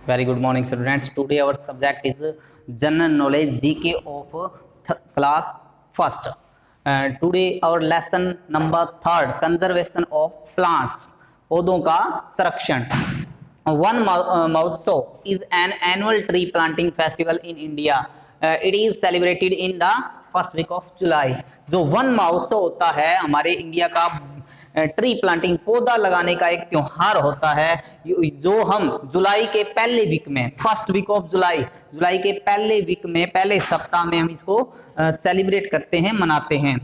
Very good morning, students. Today our subject is General Knowledge GK of class first. Today our lesson number third, Conservation of Plants. पौधों का संरक्षण. One Mahotsav is an annual tree planting festival in India. It is celebrated in the first week of July. जो one महोत्सव होता है हमारे India का tree planting पौधा लगाने का एक त्योहार होता है जो हम जुलाई के पहले वीक में फर्स्ट वीक ऑफ जुलाई के पहले वीक में पहले सप्ताह में हम इसको सेलिब्रेट करते हैं, मनाते हैं.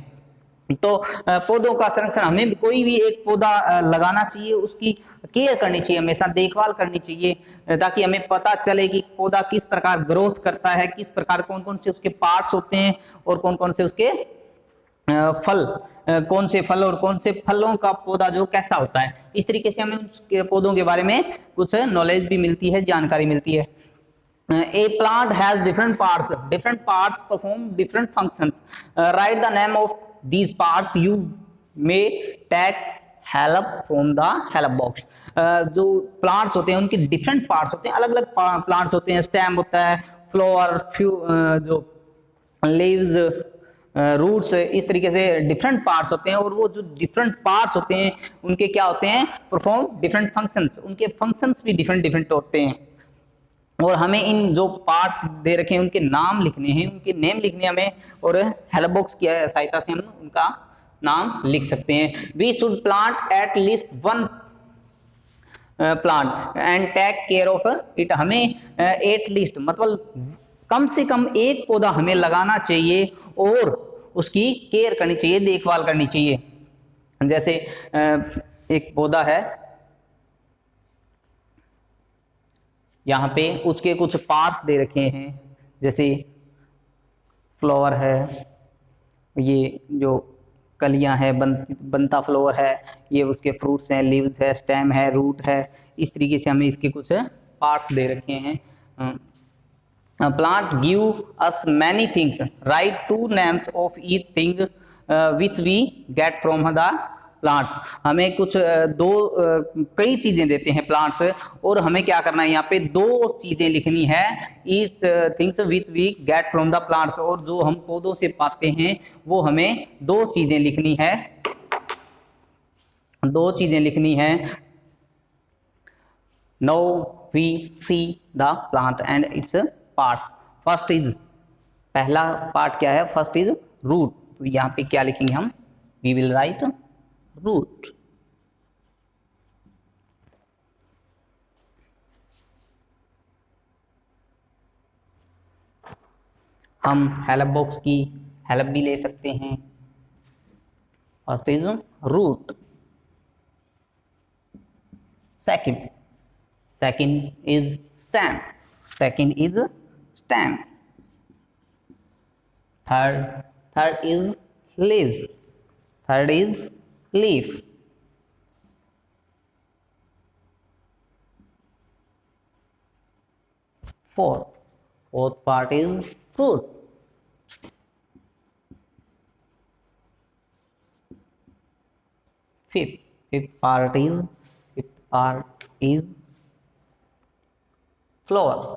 तो पौधों का संरक्षण, हमें कोई भी एक पौधा लगाना चाहिए, उसकी केयर करनी चाहिए, हमेशा देखभाल करनी चाहिए ताकि हमें पता चले कि पौधा किस प्रकार ग्रोथ करता है, किस प्रकार कौन कौन से उसके पार्ट्स होते हैं और कौन कौन से उसके फल, कौन से फल और कौन से फलों का पौधा जो कैसा होता है. इस तरीके से हमें उसके पौधों के बारे में कुछ नॉलेज भी मिलती है, जानकारी मिलती है. A plant has different parts perform different functions. Write the name of these parts. You may take help from the help box. जो प्लांट्स होते हैं उनके डिफरेंट पार्ट्स होते हैं, अलग अलग प्लांट्स होते हैं. स्टेम होता है, फ्लावर, जो लीव्स, रूट्स, इस तरीके से डिफरेंट पार्ट्स होते हैं. और वो जो डिफरेंट पार्ट्स होते हैं उनके क्या होते हैं, परफॉर्म डिफरेंट फंक्शंस. उनके फंक्शंस भी डिफरेंट डिफरेंट होते हैं और हमें इन जो पार्ट्स दे रखे हैं उनके नाम लिखने हैं, उनके नेम लिखने हमें, और हेल्प बॉक्स की सहायता से हम उनका नाम लिख सकते हैं. We should plant at least one plant and take care of it. हमें एट लीस्ट मतलब कम से कम एक पौधा हमें लगाना चाहिए और उसकी केयर करनी चाहिए, देखभाल करनी चाहिए. जैसे एक पौधा है, यहाँ पे उसके कुछ पार्ट्स दे रखे हैं, जैसे फ्लावर है, ये जो कलियां हैं, बनता फ्लावर है, ये उसके फ्रूट्स हैं, लीव्स है, स्टेम है, रूट है. इस तरीके से हमें इसके कुछ पार्ट्स दे रखे हैं. Plant give us many things. Write two names of each thing which we get from the plants. हमें कुछ कई चीजें देते हैं प्लांट्स और हमें क्या करना है, यहाँ पे दो चीजें लिखनी है. each things which we get from the plants. और जो हम पौधों से पाते हैं वो हमें दो चीजें लिखनी है. Now we see the plant and its parts. First is, पहला पार्ट क्या है, फर्स्ट इज रूट. तो यहाँ पे क्या लिखेंगे हम, वी विल राइट रूट. हम हेल्प बॉक्स की हेल्प भी ले सकते हैं. First is root. Second is stem. Third is leaves. Third is leaf. Fourth part is fruit. Fifth part is flower.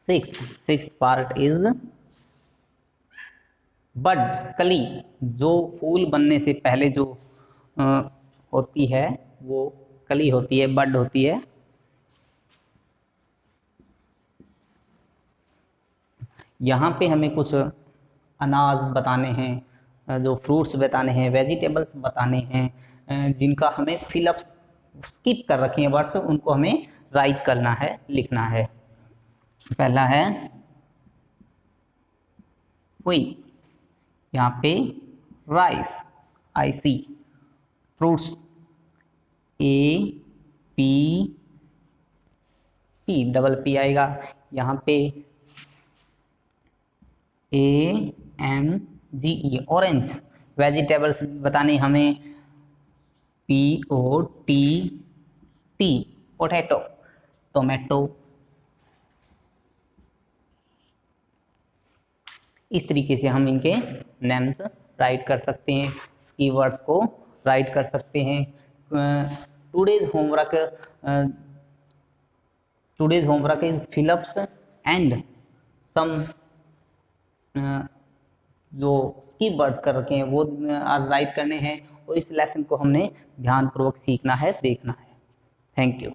Sixth part is बड, कली. जो फूल बनने से पहले जो होती है वो कली होती है, बड होती है. यहाँ पे हमें कुछ अनाज बताने हैं, जो फ्रूट्स बताने हैं, वेजिटेबल्स बताने हैं, जिनका हमें फिलअप स्किप कर रखे हैं वर्ड्स, उनको हमें राइट करना है, लिखना है. पहला है व्हीट, यहाँ पे rice, IC. Fruits double P आएगा. यहाँ पे ANGE, ऑरेंज. वेजिटेबल्स बताने हमें POTT, पोटैटो, टोमेटो. इस तरीके से हम इनके नेम्स राइट कर सकते हैं, कीवर्ड्स को राइट कर सकते हैं। Today's homework is fill ups and some जो कीवर्ड्स कर रखे हैं वो आज राइट करने हैं, और इस लेसन को हमने ध्यानपूर्वक सीखना है, देखना है। Thank you.